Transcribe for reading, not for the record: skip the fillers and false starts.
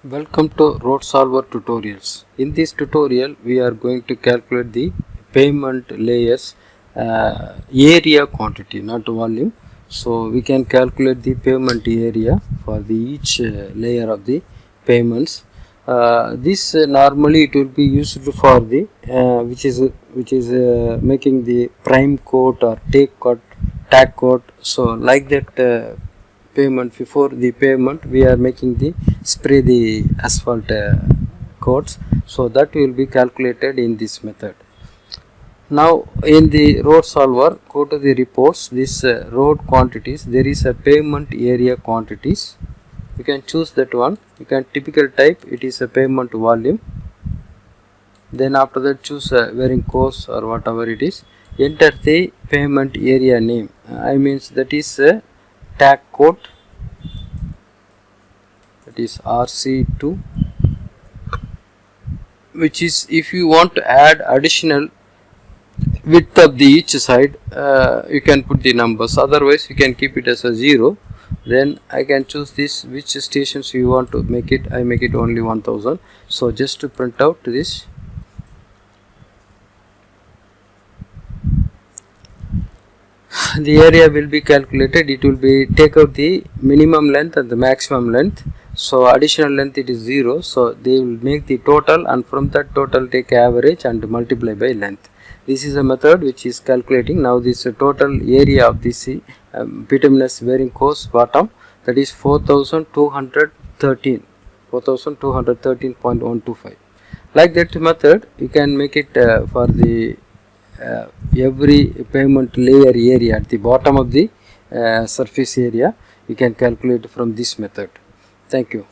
Welcome to Road Solver tutorials. In this tutorial we are going to calculate the pavement layers area quantity, not volume. So we can calculate the pavement area for the each layer of the pavements. This normally it will be used for the which is making the prime coat or tack coat. So like that pavement, before the pavement we are making the spray the asphalt coats, so that will be calculated in this method. Now in the road solver, go to the reports, this road quantities, there is a pavement area quantities. You can choose that one. You can typical type, it is a pavement volume. Then after that choose wearing course or whatever it is. Enter the pavement area name. I means that is tack coat, that is RC2, which is if you want to add additional width of the each side, you can put the numbers, otherwise you can keep it as a 0. Then I can choose this, which stations you want to make it. I make it only 1000. So just to print out this, the area will be calculated. It will be take out the minimum length and the maximum length. So additional length it is 0. So they will make the total, and from that total take average and multiply by length. This is a method which is calculating. Now this total area of this bituminous wearing course bottom, that is 4213.125. Like that method you can make it for the every pavement layer area at the bottom of the surface area. You can calculate from this method. Thank you.